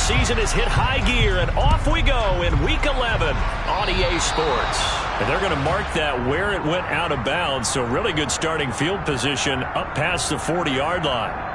season has hit high gear, and off we go in Week 11 on EA Sports. And they're going to mark that where it went out of bounds, so really good starting field position up past the 40-yard line.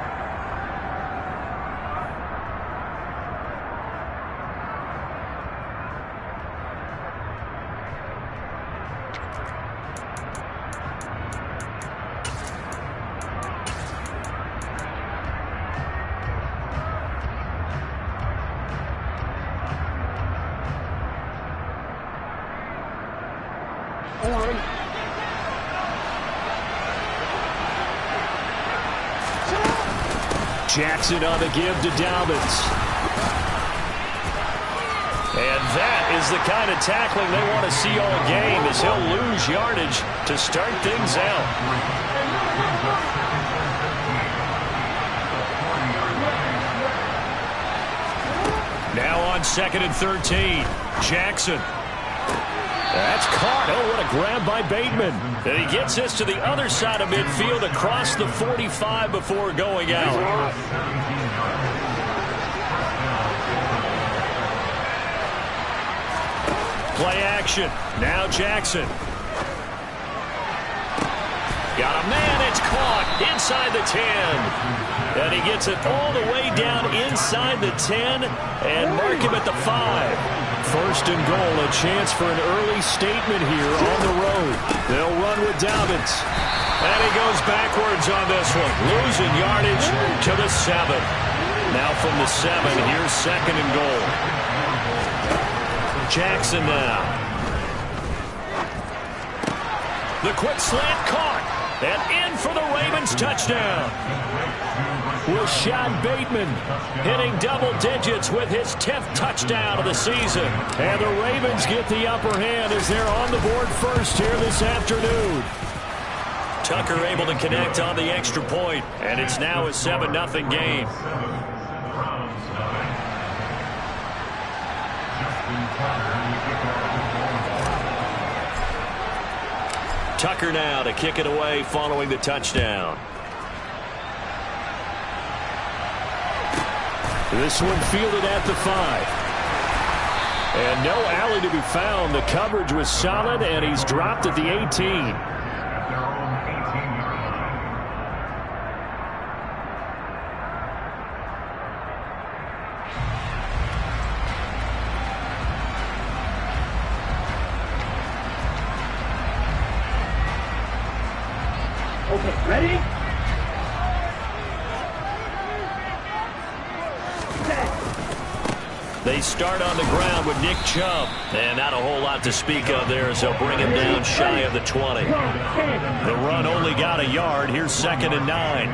Jackson on the give to Dobbins. And that is the kind of tackling they want to see all game, as he'll lose yardage to start things out. Now on 2nd and 13. Jackson. That's caught. Oh, what a grab by Bateman. And he gets this to the other side of midfield across the 45 before going out. Play action. Now Jackson. Got a man. It's caught inside the 10. And he gets it all the way down inside the 10 and mark him at the 5. First and goal, a chance for an early statement here on the road. They'll run with Dobbins. And he goes backwards on this one, losing yardage to the 7. Now from the 7, here's 2nd and goal. Jackson now. The quick slant caught. And in for the Ravens touchdown. Rashad Bateman hitting double digits with his 10th touchdown of the season. And the Ravens get the upper hand as they're on the board first here this afternoon. Tucker able to connect on the extra point, and it's now a 7-0 game. Tucker now to kick it away following the touchdown. This one fielded at the 5. And no alley to be found. The coverage was solid, and he's dropped at the 18. Okay, ready? They start on the ground with Nick Chubb. And not a whole lot to speak of there, as they'll bring him down shy of the 20. The run only got a yard. Here's 2nd and 9.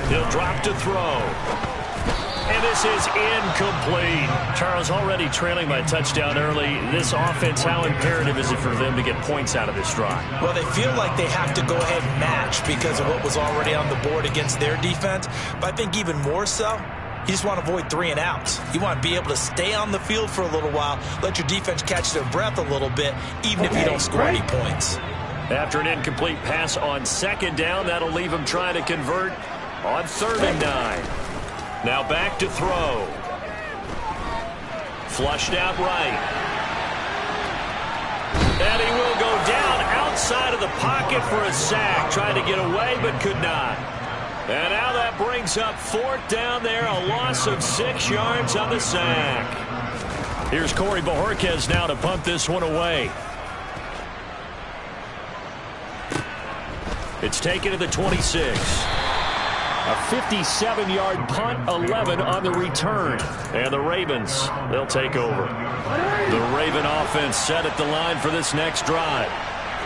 He'll drop to throw. And this is incomplete. Charles, already trailing by a touchdown early. This offense, how imperative is it for them to get points out of this drive? Well, they feel like they have to go ahead and match because of what was already on the board against their defense. But I think even more so, you just want to avoid 3 and outs. You want to be able to stay on the field for a little while, let your defense catch their breath a little bit, even if you don't score any points. After an incomplete pass on 2nd down, that'll leave him trying to convert on 3rd and 9. Now back to throw. Flushed out right. And he will go down outside of the pocket for a sack. Tried to get away, but could not. And now that brings up 4th down there, a loss of 6 yards on the sack. Here's Corey Bojorquez now to punt this one away. It's taken to the 26. A 57-yard punt, 11 on the return. And the Ravens, they'll take over. The Raven offense set at the line for this next drive.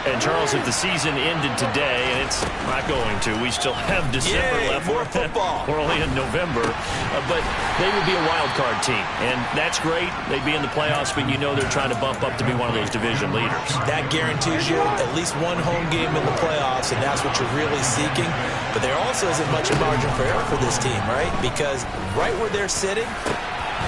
And, Charles, if the season ended today, and it's not going to, we still have December left. More football. We're only in November. But they would be a wild card team. And that's great. They'd be in the playoffs, but you know they're trying to bump up to be one of those division leaders. That guarantees you at least one home game in the playoffs, and that's what you're really seeking. But there also isn't much margin for error for this team, right? Because right where they're sitting,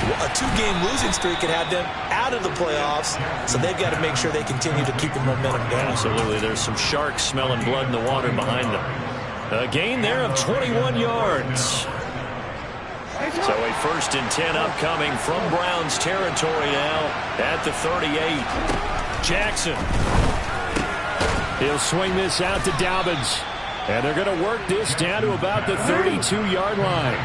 a 2-game losing streak could have them out of the playoffs, so they've got to make sure they continue to keep the momentum going. Absolutely. There's some sharks smelling blood in the water behind them. A gain there of 21 yards. So a 1st and 10 upcoming from Browns territory now at the 38. Jackson. He'll swing this out to Dobbins. And they're going to work this down to about the 32-yard line.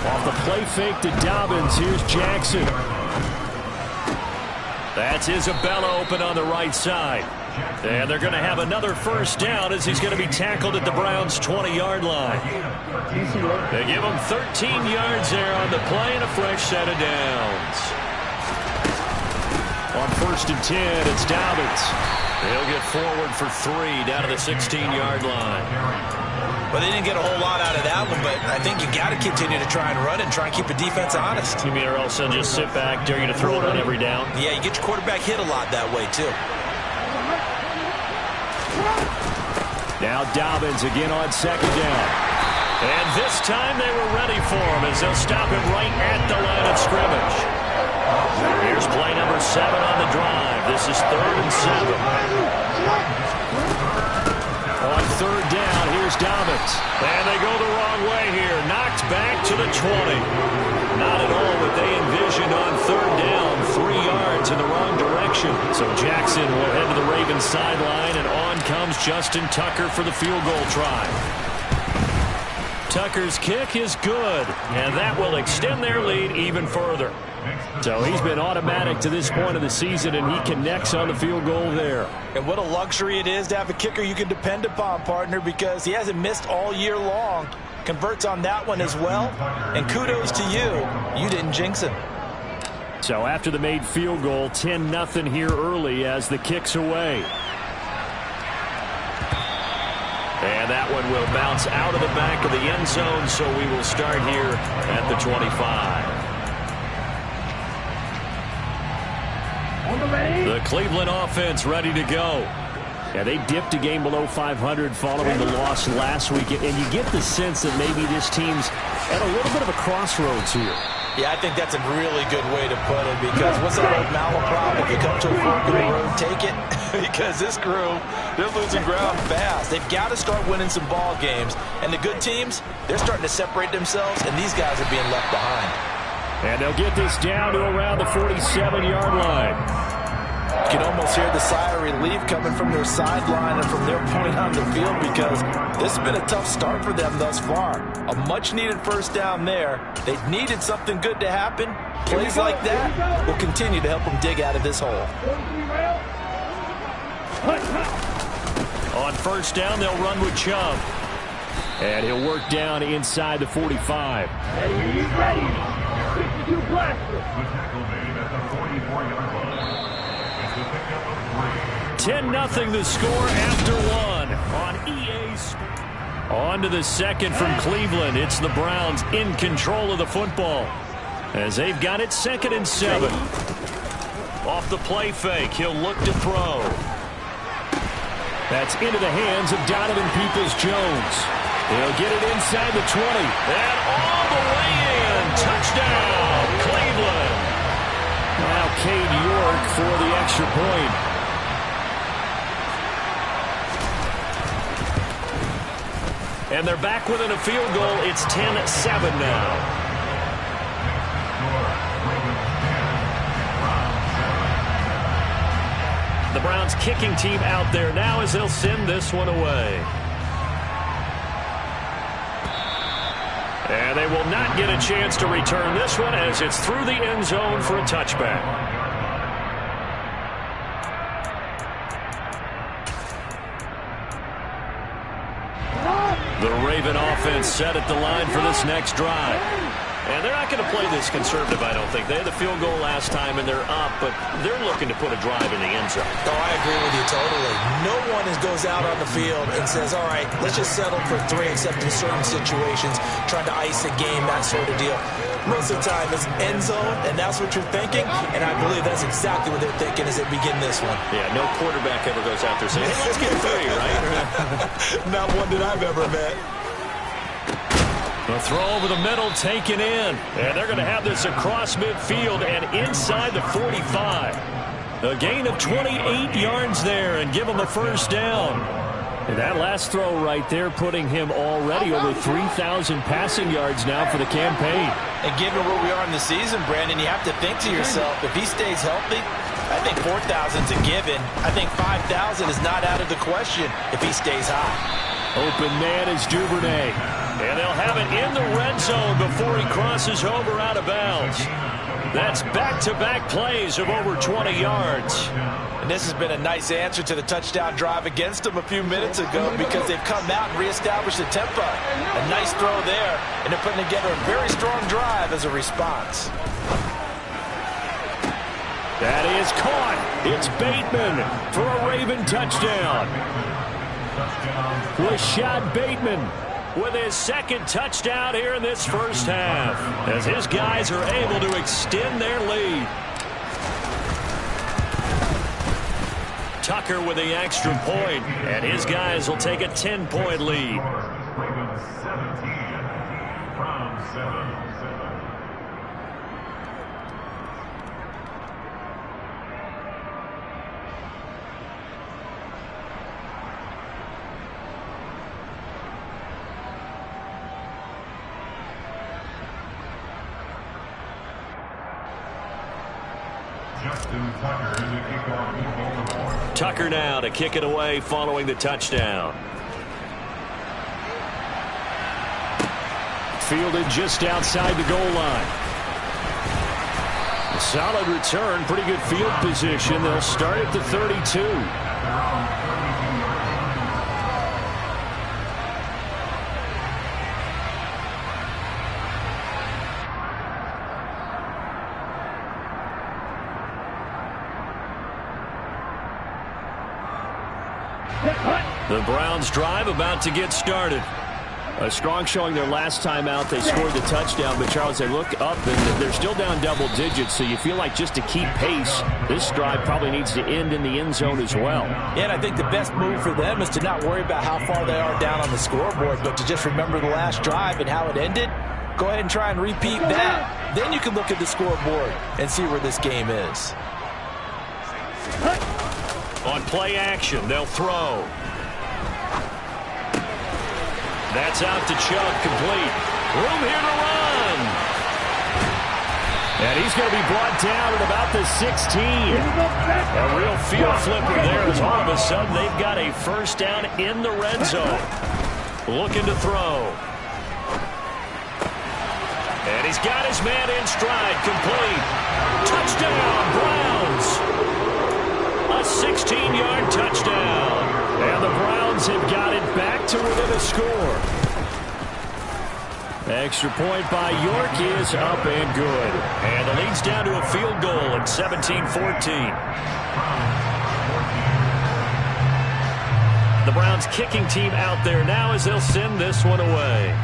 Off the play fake to Dobbins, here's Jackson. That's Isabella open on the right side. And they're going to have another 1st down as he's going to be tackled at the Browns' 20-yard line. They give him 13 yards there on the play and a fresh set of downs. On 1st and 10, it's Dobbins. He'll get forward for 3 down to the 16-yard line. Well, they didn't get a whole lot out of that one, but I think you got to continue to try and run and try and keep the defense honest. You mean or else they'll just sit back, dare you to throw it on every down? Yeah, you get your quarterback hit a lot that way, too. Now Dobbins again on 2nd down. And this time they were ready for him as they'll stop him right at the line of scrimmage. Here's play number 7 on the drive. This is 3rd and 7. On 3rd down, here's Dobbins. And they go the wrong way here. Knocked back to the 20. Not at all what they envisioned on 3rd down. 3 yards in the wrong direction. So Jackson will head to the Ravens sideline, and on comes Justin Tucker for the field goal try. Tucker's kick is good, and that will extend their lead even further. So he's been automatic to this point of the season, and he connects on the field goal there. And what a luxury it is to have a kicker you can depend upon, partner, because he hasn't missed all year long. Converts on that one as well, and kudos to you. You didn't jinx him. So after the made field goal, 10-0 here early as the kick's away. And that one will bounce out of the back of the end zone, so we will start here at the 25. The Cleveland offense ready to go. Yeah, they dipped a game below 500 following the loss last week, and you get the sense that maybe this team's at a little bit of a crossroads here. Yeah, I think that's a really good way to put it, because what's that old malaprop? If you come to a fork in the road, take it. Because this crew, they're losing ground fast. They've got to start winning some ball games. And the good teams, they're starting to separate themselves, and these guys are being left behind. And they'll get this down to around the 47-yard line. You can almost hear the sigh of relief coming from their sideline and from their point on the field, because this has been a tough start for them thus far. A much-needed 1st down there. They needed something good to happen. Plays like that will continue to help them dig out of this hole. On 1st down, they'll run with Chubb. And he'll work down inside the 45. Ready. 52 blaster. 10-0 the score after 1 on EA Sports. On to the 2nd from Cleveland. It's the Browns in control of the football as they've got it 2nd and 7. Off the play fake, he'll look to throw. That's into the hands of Donovan Peoples-Jones. He'll get it inside the 20. And all the way in. Touchdown, Cleveland. Now Cade York for the extra point. And they're back within a field goal. It's 10-7 now. The Browns kicking team out there now as they'll send this one away. And they will not get a chance to return this one as it's through the end zone for a touchback. The Raven offense set at the line for this next drive. And they're not going to play this conservative, I don't think. They had the field goal last time, and they're up, but they're looking to put a drive in the end zone. Oh, I agree with you totally. No one goes out on the field and says, all right, let's just settle for 3, except in certain situations, trying to ice a game, that sort of deal. Most of the time, it's end zone, and that's what you're thinking, and I believe that's exactly what they're thinking as they begin this one. Yeah, no quarterback ever goes out there saying, hey, let's get 3, right? Not one that I've ever met. The throw over the middle taken in. And they're going to have this across midfield and inside the 45. A gain of 28 yards there and give them a 1st down. And that last throw right there putting him already over 3,000 passing yards now for the campaign. And given where we are in the season, Brandon, you have to think to yourself, if he stays healthy, I think 4,000's a given. I think 5,000 is not out of the question if he stays hot. Open man is Duvernay. And they'll have it in the red zone before he crosses over out of bounds. That's back-to-back plays of over 20 yards. And this has been a nice answer to the touchdown drive against them a few minutes ago because they've come out and reestablished the tempo. A nice throw there, and they're putting together a very strong drive as a response. That is caught. It's Bateman for a Raven touchdown. Rashad Bateman with his second touchdown here in this first half, as his guys are able to extend their lead. Tucker with the extra point, and his guys will take a 10-point lead. Tucker now to kick it away following the touchdown. Fielded just outside the goal line. A solid return, pretty good field position. They'll start at the 32. The Browns drive about to get started. A strong showing their last time out. They scored the touchdown, but Charles, they look up and they're still down double digits, so you feel like just to keep pace, this drive probably needs to end in the end zone as well. Yeah, and I think the best move for them is to not worry about how far they are down on the scoreboard, but to just remember the last drive and how it ended. Go ahead and try and repeat that. Then you can look at the scoreboard and see where this game is. On play action, they'll throw. That's out to Chubb, complete. Room here to run. And he's going to be brought down at about the 16. A real field flipper there as all of a sudden they've got a first down in the red zone. Looking to throw. And he's got his man in stride, complete. Touchdown, Browns. A 16-yard touchdown. And the Browns have got it back to within a score. Extra point by York is up and good. And the lead's down to a field goal at 17-14. The Browns kicking team out there now as they'll send this one away.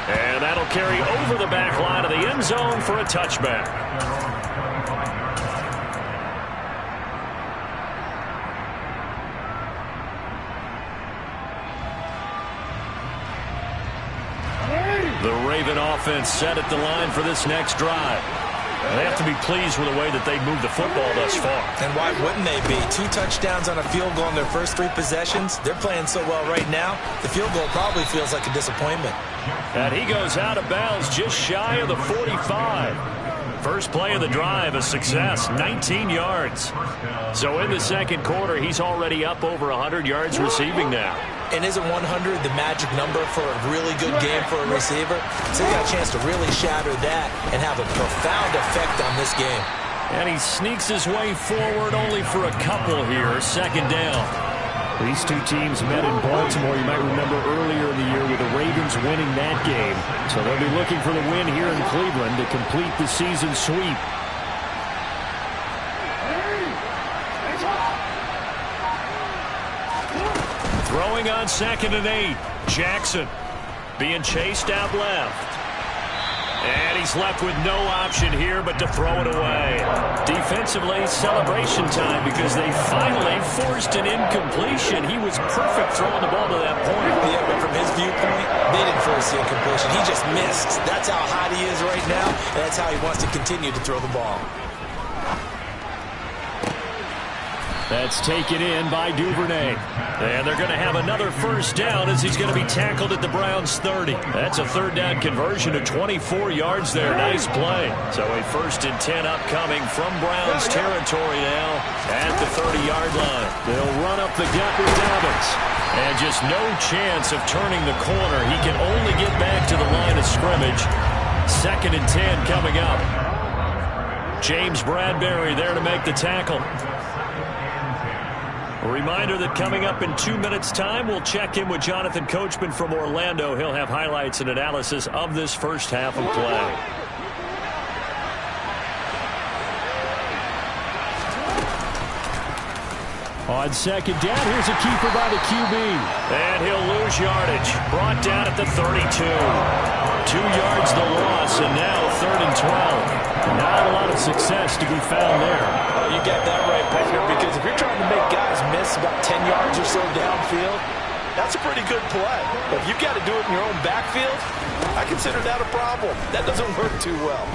And that'll carry over the back line of the end zone for a touchback. The Raven offense set at the line for this next drive. They have to be pleased with the way that they've moved the football thus far. And why wouldn't they be? 2 touchdowns on a field goal in their first 3 possessions. They're playing so well right now, the field goal probably feels like a disappointment. And he goes out of bounds just shy of the 45. First play of the drive, a success, 19 yards. So in the second quarter, he's already up over 100 yards receiving now. And isn't 100 the magic number for a really good game for a receiver? So he got a chance to really shatter that and have a profound effect on this game. And he sneaks his way forward only for a couple here, second down. These two teams met in Baltimore, you might remember earlier in the year with the Ravens winning that game. So they'll be looking for the win here in Cleveland to complete the season sweep. Throwing on 2nd and 8. Jackson being chased out left. And he's left with no option here but to throw it away. Defensively, celebration time because they finally forced an incompletion. He was perfect throwing the ball to that point. Yeah, but from his viewpoint, they didn't force the incompletion. He just missed. That's how hot he is right now, and that's how he wants to continue to throw the ball. That's taken in by Duvernay. And they're going to have another first down as he's going to be tackled at the Browns' 30. That's a third down conversion to 24 yards there. Nice play. So a 1st and 10 upcoming from Browns territory now at the 30-yard line. They'll run up the gut with Dobbins. And just no chance of turning the corner. He can only get back to the line of scrimmage. 2nd and 10 coming up. James Bradbury there to make the tackle. A reminder that coming up in 2 minutes' time, we'll check in with Jonathan Coachman from Orlando. He'll have highlights and analysis of this first half of play. On 2nd down, here's a keeper by the QB. And he'll lose yardage. Brought down at the 32. 2 yards the loss, and now 3rd and 12. Not a lot of success to be found there. Oh, you got that right, partner, because if you're trying to make guys miss about 10 yards or so downfield, that's a pretty good play. But if you've got to do it in your own backfield, I consider that a problem. That doesn't work too well.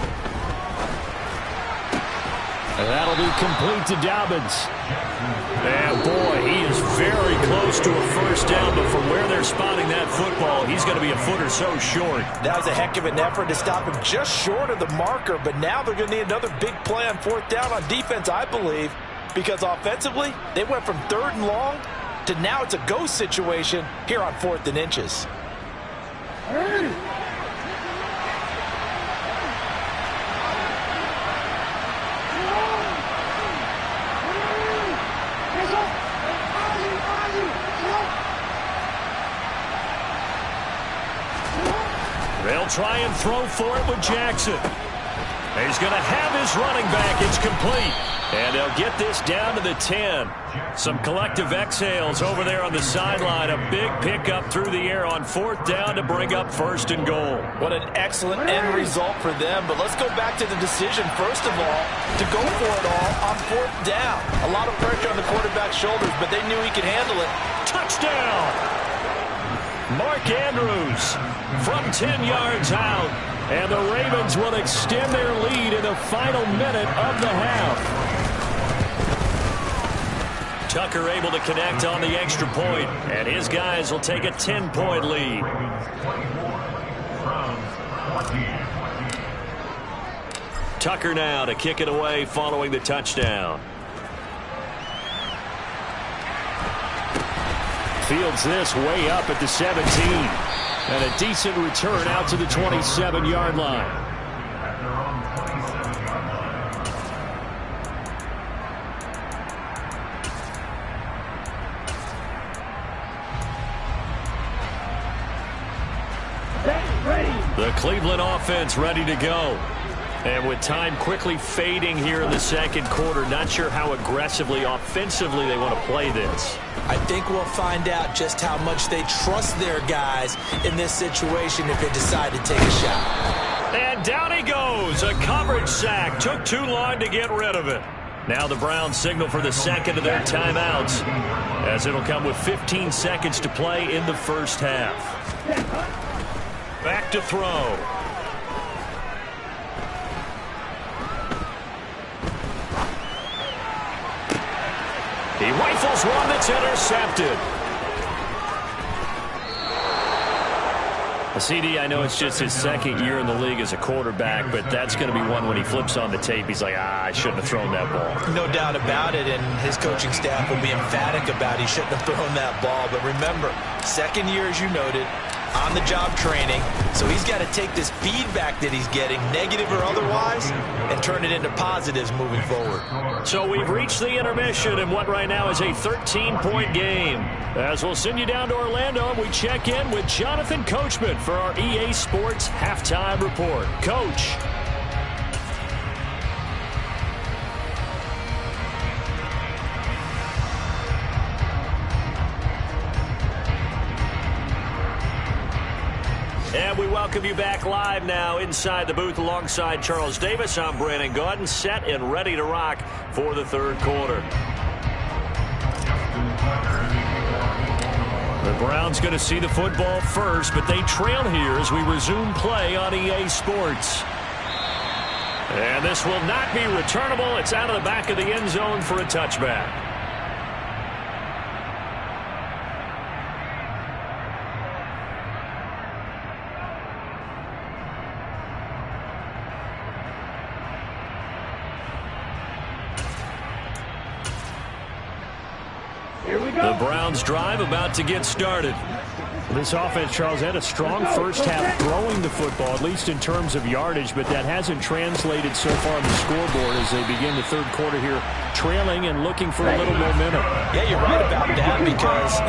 And that'll be complete to Dobbins. And boy, he is very close to a first down, but from where they're spotting that football, he's going to be a foot or so short. That was a heck of an effort to stop him just short of the marker, but now they're going to need another big play on 4th down on defense, I believe, because offensively, they went from 3rd and long to now it's a go situation here on 4th and inches. They'll try and throw for it with Jackson. He's going to have his running back. It's complete. And they'll get this down to the 10. Some collective exhales over there on the sideline. A big pickup through the air on 4th down to bring up 1st and goal. What an excellent end result for them. But let's go back to the decision, first of all, to go for it all on 4th down. A lot of pressure on the quarterback's shoulders, but they knew he could handle it. Touchdown! Mark Andrews from 10 yards out. And the Ravens will extend their lead in the final minute of the half. Tucker able to connect on the extra point, and his guys will take a 10-point lead. Tucker now to kick it away following the touchdown. Fields this way up at the 17. And a decent return out to the 27-yard line. The Cleveland offense ready to go. And with time quickly fading here in the 2nd quarter, not sure how aggressively, offensively they want to play this. I think we'll find out just how much they trust their guys in this situation if they decide to take a shot. And down he goes. A coverage sack. Took too long to get rid of it. Now the Browns signal for the 2nd of their timeouts, as it'll come with 15 seconds to play in the first half. Back to throw. He rifles one that's intercepted. CD, I know it's just his 2nd year in the league as a quarterback, but that's going to be one when he flips on the tape. He's like, I shouldn't have thrown that ball. No doubt about it, and his coaching staff will be emphatic about he shouldn't have thrown that ball. But remember, 2nd year, as you noted, on-the-job training, so he's got to take this feedback that he's getting, negative or otherwise, and turn it into positives moving forward. So we've reached the intermission in what right now is a 13-point game. As we'll send you down to Orlando, and we check in with Jonathan Coachman for our EA Sports Halftime Report. Coach. And we welcome you back live now inside the booth alongside Charles Davis. I'm Brandon Gaudin, set and ready to rock for the 3rd quarter. The Browns going to see the football first, but they trail here as we resume play on EA Sports. And this will not be returnable. It's out of the back of the end zone for a touchback. Here we go. The Browns drive about to get started. This offense, Charles, had a strong first half throwing the football, at least in terms of yardage, but that hasn't translated so far on the scoreboard as they begin the third quarter here, trailing and looking for a little momentum. Yeah, you're right about that because,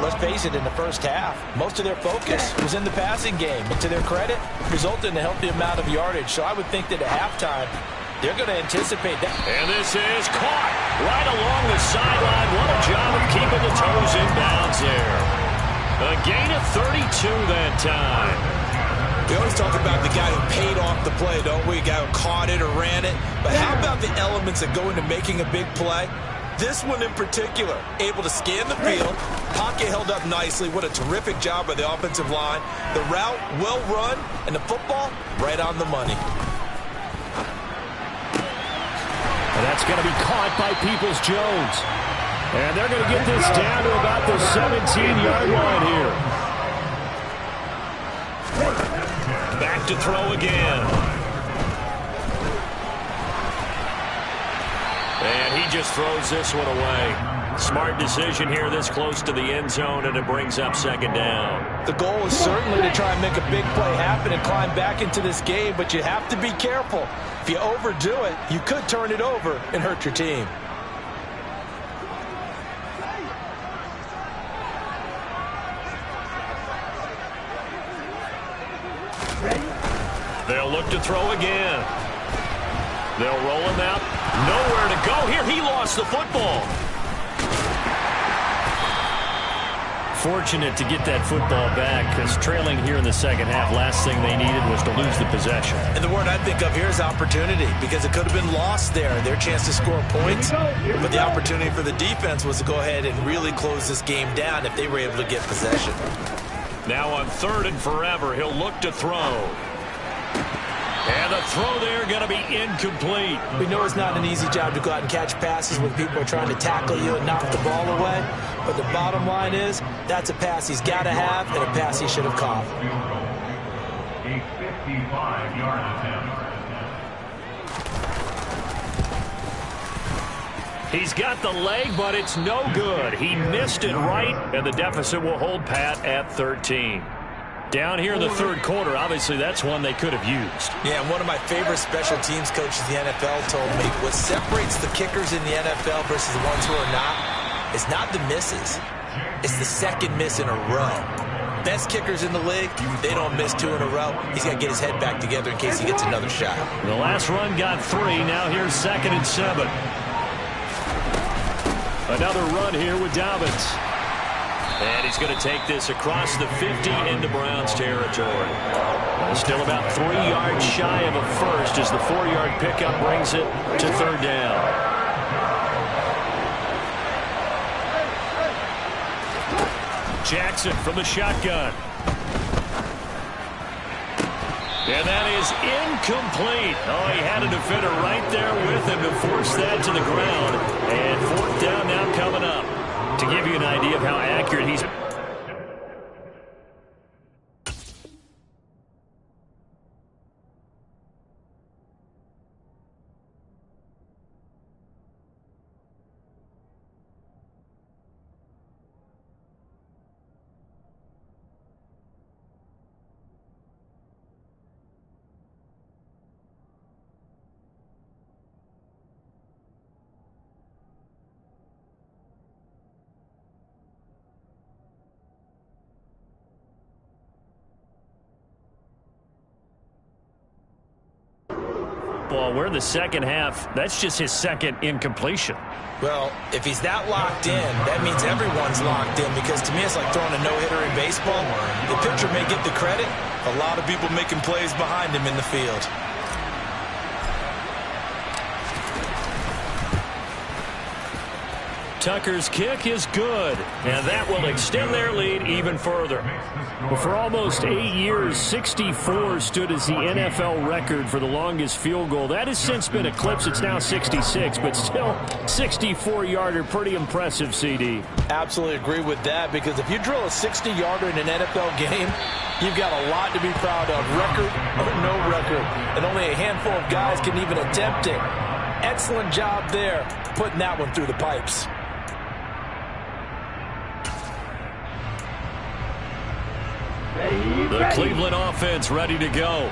let's face it, in the first half, most of their focus was in the passing game. And to their credit, resulted in a healthy amount of yardage. So I would think that at halftime, they're going to anticipate that. And this is caught right along the sideline. What a job of keeping the toes in bounds there. A gain of 32 that time. We always talk about the guy who paid off the play, don't we? The guy who caught it or ran it. But how about the elements that go into making a big play? This one in particular, able to scan the field, pocket held up nicely. What a terrific job by the offensive line. The route, well run, and the football, right on the money. And that's going to be caught by Peoples-Jones. And they're going to get this down to about the 17-yard line here. Back to throw again. And he just throws this one away. Smart decision here this close to the end zone, and it brings up second down. The goal is certainly to try and make a big play happen and climb back into this game, but you have to be careful. If you overdo it, you could turn it over and hurt your team. They'll look to throw again. They'll roll him out. Nowhere to go here. He lost the football. Fortunate to get that football back because trailing here in the second half, last thing they needed was to lose the possession. And the word I think of here is opportunity because it could have been lost there. Their chance to score points. But the opportunity for the defense was to go ahead and really close this game down if they were able to get possession. Now on 3rd and forever, he'll look to throw. And the throw there going to be incomplete. We know it's not an easy job to go out and catch passes when people are trying to tackle you and knock the ball away. But the bottom line is, that's a pass he's got to have and a pass he should have caught. A 55-yard attempt. He's got the leg, but it's no good. He missed it right, and the deficit will hold pat at 13. Down here in the third quarter, obviously that's one they could have used. Yeah, and one of my favorite special teams coaches in the NFL told me what separates the kickers in the NFL versus the ones who are not is not the misses. It's the second miss in a row. Best kickers in the league, they don't miss 2 in a row. He's got to get his head back together in case he gets another shot. The last run got 3. Now here's 2nd and 7. Another run here with Dobbins. And he's going to take this across the 50 into Browns territory. Still about 3 yards shy of a first as the 4-yard pickup brings it to 3rd down. Jackson from the shotgun. And that is incomplete. Oh, he had a defender right there with him to force that to the ground. And 4th down now coming up. To give you an idea of how accurate he's... We're in the second half. That's just his 2nd incompletion. Well, if he's that locked in, that means everyone's locked in because to me it's like throwing a no-hitter in baseball. The pitcher may get the credit. A lot of people making plays behind him in the field. Tucker's kick is good, and that will extend their lead even further. Well, for almost 8 years, 64 stood as the NFL record for the longest field goal. That has since been eclipsed. It's now 66, but still 64-yarder. Pretty impressive, CD. Absolutely agree with that because if you drill a 60-yarder in an NFL game, you've got a lot to be proud of, record or no record. And only a handful of guys can even attempt it. Excellent job there putting that one through the pipes. The Cleveland offense ready to go.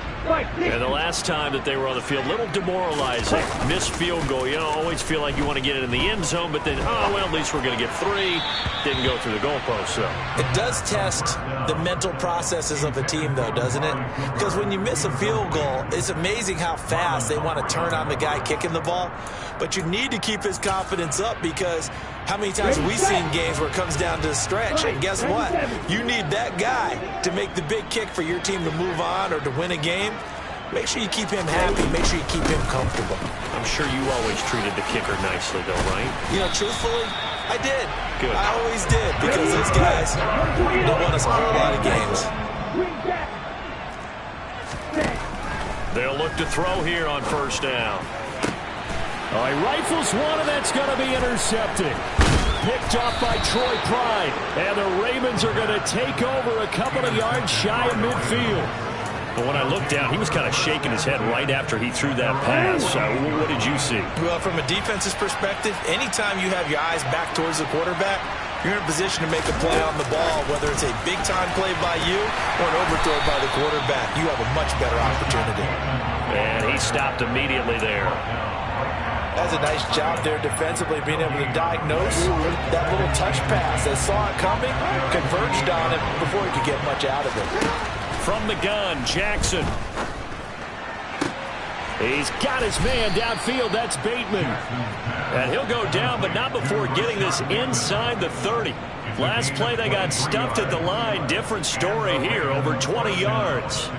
And the last time that they were on the field, a little demoralizing. Missed field goal. You know, always feel like you want to get it in the end zone, but then, oh, well, at least we're going to get 3. Didn't go through the goalpost, so. It does test the mental processes of a team, though, doesn't it? Because when you miss a field goal, it's amazing how fast they want to turn on the guy kicking the ball. But you need to keep his confidence up, because how many times have we seen games where it comes down to a stretch? And guess what? You need that guy to make the big kick for your team to move on or to win a game. Make sure you keep him happy. Make sure you keep him comfortable. I'm sure you always treated the kicker nicely, though, right? You know, truthfully, I did. Good. I always did, because those guys, they won us a whole lot of games. They'll look to throw here on first down. All right, rifles one, and that's going to be intercepted. Picked off by Troy Pride. And the Ravens are going to take over a couple of yards shy of midfield. But when I looked down, he was kind of shaking his head right after he threw that pass. What did you see? Well, from a defense's perspective, anytime you have your eyes back towards the quarterback, you're in a position to make a play on the ball, whether it's a big-time play by you or an overthrow by the quarterback. You have a much better opportunity. And he stopped immediately there. That's a nice job there defensively, being able to diagnose that little touch pass. They saw it coming, converged on it before he could get much out of it. From the gun, Jackson. He's got his man downfield. That's Bateman. And he'll go down, but not before getting this inside the 30. Last play, they got stuffed at the line. Different story here, over 20 yards.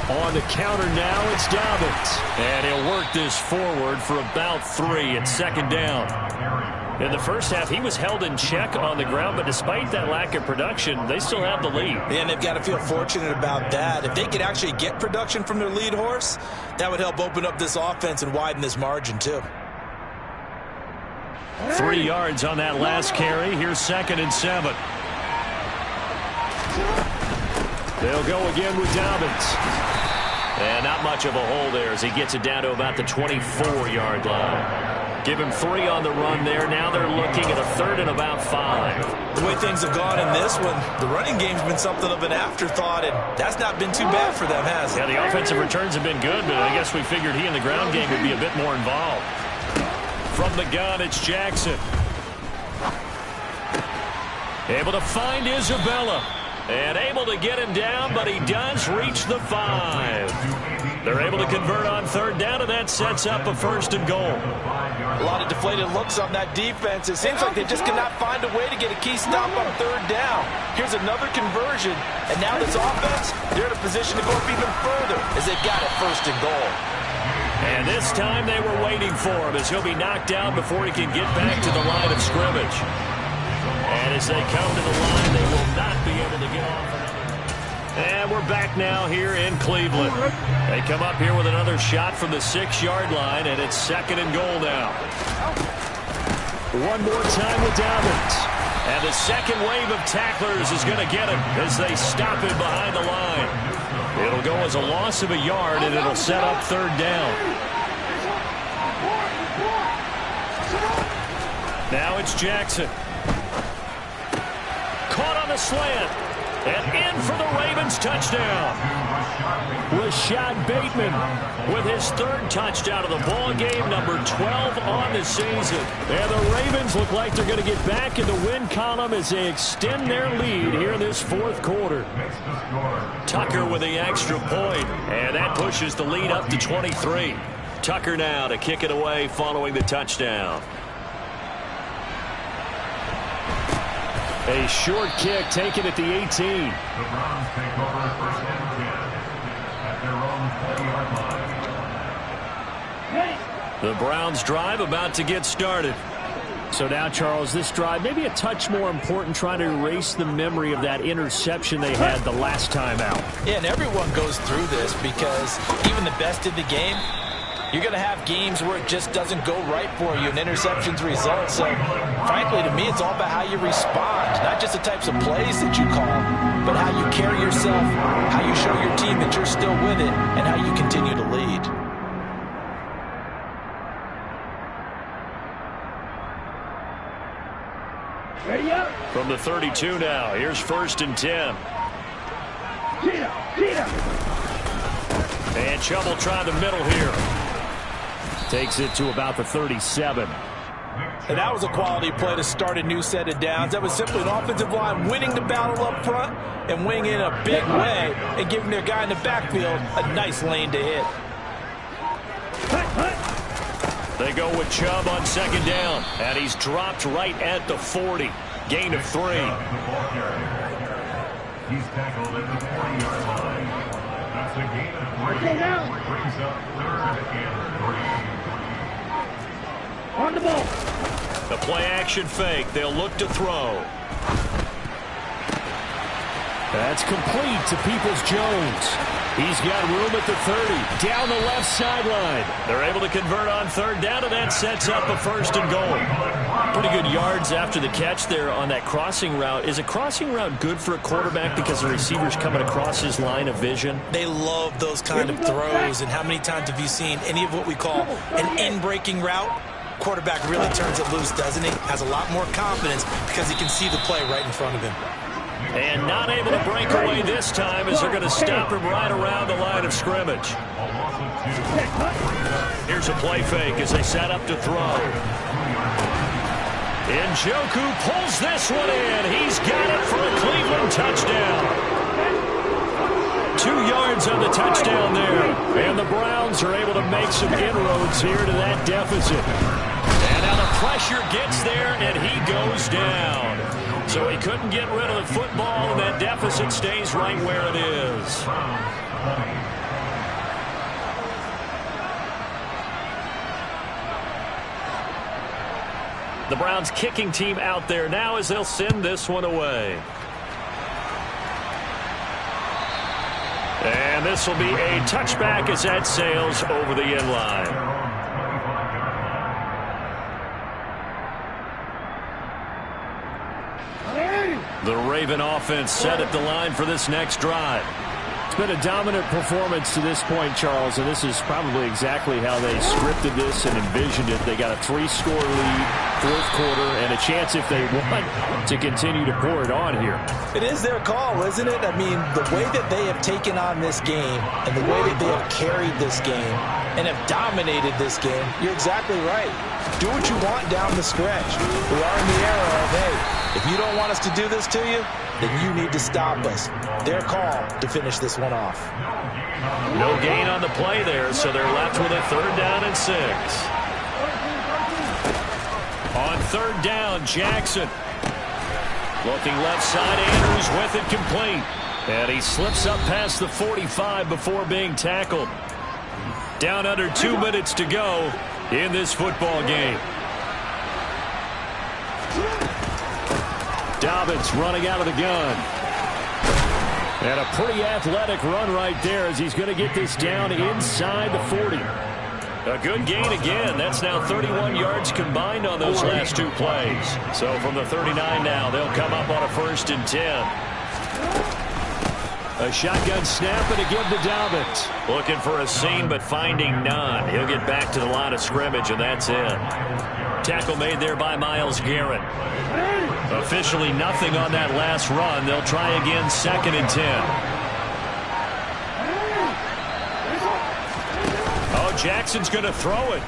On the counter now, it's Dobbins. And he'll work this forward for about 3 at second down. In the first half, he was held in check on the ground, but despite that lack of production, they still have the lead. And they've got to feel fortunate about that. If they could actually get production from their lead horse, that would help open up this offense and widen this margin, too. 3 yards on that last carry. Here's 2nd and 7. They'll go again with Dobbins. And not much of a hole there as he gets it down to about the 24-yard line. Give him 3 on the run there. Now they're looking at a 3rd and about 5. The way things have gone in this one, the running game's been something of an afterthought, and that's not been too bad for them, has it? Yeah, the offensive returns have been good, but I guess we figured he in the ground game would be a bit more involved. From the gun, it's Jackson. Able to find Isabella. And able to get him down, but he does reach the 5. They're able to convert on 3rd down, and that sets up a 1st and goal. A lot of deflated looks on that defense. It seems like they just cannot find a way to get a key stop on 3rd down. Here's another conversion, and now this offense, they're in a position to go up even further as they've got it 1st and goal. And this time they were waiting for him as he'll be knocked down before he can get back to the line of scrimmage. And as they come to the line, they will not be able to get off. And we're back now here in Cleveland. They come up here with another shot from the 6-yard line, and it's 2nd and goal now. One more time with Dobbins. And the second wave of tacklers is going to get him as they stop him behind the line. It'll go as a loss of a yard, and it'll set up 3rd down. Now it's Jackson. Caught on the slant. And in for the Ravens touchdown. Rashad Bateman with his 3rd touchdown of the ball game, number 12 on the season. And the Ravens look like they're going to get back in the win column as they extend their lead here in this 4th quarter. Tucker with the extra point, and that pushes the lead up to 23. Tucker now to kick it away following the touchdown. A short kick taken at the 18. The Browns take over 1st and 10 at their own 40-yard line. The Browns drive about to get started. So now, Charles, this drive maybe a touch more important, trying to erase the memory of that interception they had the last time out. Yeah, and everyone goes through this because even the best in the game, you're going to have games where it just doesn't go right for you, and interceptions result. So, frankly, to me, it's all about how you respond, not just the types of plays that you call, but how you carry yourself, how you show your team that you're still with it, and how you continue to lead. from the 32 now. Here's 1st and 10. And Chubb will try the middle here. Takes it to about the 37. And that was a quality play to start a new set of downs. That was simply an offensive line winning the battle up front and winning in a big way and giving their guy in the backfield a nice lane to hit. They go with Chubb on 2nd down, and he's dropped right at the 40. Gain of 3. He's tackled at the 40-yard line. That's a gain of 3. Brings up 3rd and 3. On the ball. The play-action fake. They'll look to throw. That's complete to Peoples-Jones. He's got room at the 30. Down the left sideline. They're able to convert on 3rd down, and that sets up a 1st and goal. Pretty good yards after the catch there on that crossing route. Is a crossing route good for a quarterback because the receiver's coming across his line of vision? They love those kind of throws, and how many times have you seen any of what we call an in-breaking route? Quarterback really turns it loose, doesn't he? Has a lot more confidence because he can see the play right in front of him. And not able to break away this time as they're going to stop him right around the line of scrimmage. Here's a play fake as they set up to throw. Njoku pulls this one in. He's got it for a Cleveland touchdown. 2 yards on the touchdown there. And the Browns are able to make some inroads here to that deficit. And now the pressure gets there, and he goes down. So he couldn't get rid of the football, and that deficit stays right where it is. The Browns kicking team out there now as they'll send this one away. And this will be a touchback as that sails over the end line. The Raven offense set at the line for this next drive. It's been a dominant performance to this point, Charles, and this is probably exactly how they scripted this and envisioned it. They got a 3-score lead, 4th quarter, and a chance if they want to continue to pour it on here. It is their call, isn't it? I mean, the way that they have taken on this game and the way that they have carried this game and have dominated this game, you're exactly right. Do what you want down the stretch. We are in the era of, hey, if you don't want us to do this to you, then you need to stop us. Their call to finish this one off. No gain on the play there, so they're left with a 3rd down and 6. On 3rd down, Jackson. Looking left side, Andrews with it complete. And he slips up past the 45 before being tackled. Down under 2 minutes to go in this football game. Dobbins running out of the gun. And a pretty athletic run right there as he's going to get this down inside the 40. A good gain again. That's now 31 yards combined on those last 2 plays. So from the 39 now, they'll come up on a 1st and 10. A shotgun snap and a give to Dobbins. Looking for a seam but finding none. He'll get back to the line of scrimmage, and that's it. Tackle made there by Myles Garrett. Officially nothing on that last run. They'll try again 2nd and 10. Oh, Jackson's going to throw it.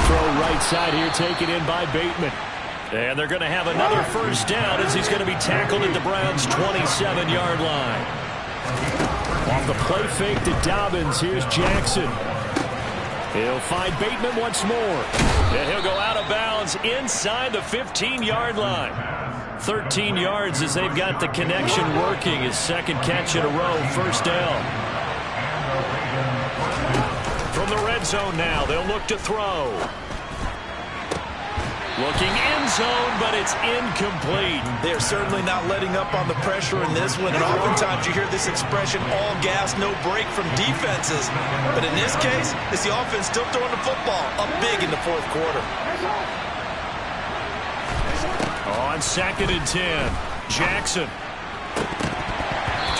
Throw right side here taken in by Bateman. And they're going to have another 1st down as he's going to be tackled at the Browns' 27-yard line. Off the play fake to Dobbins, here's Jackson. He'll find Bateman once more. And he'll go out of bounds inside the 15-yard line. 13 yards as they've got the connection working. His 2nd catch in a row, 1st down. From the red zone now, they'll look to throw. Looking end zone, but it's incomplete. They're certainly not letting up on the pressure in this one, and oftentimes you hear this expression, all gas, no break from defenses. But in this case, it's the offense still throwing the football up big in the 4th quarter. On 2nd and 10, Jackson.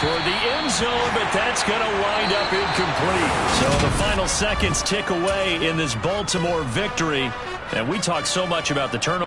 Toward the end zone, but that's going to wind up incomplete. So the final seconds tick away in this Baltimore victory. And we talk so much about the turnover.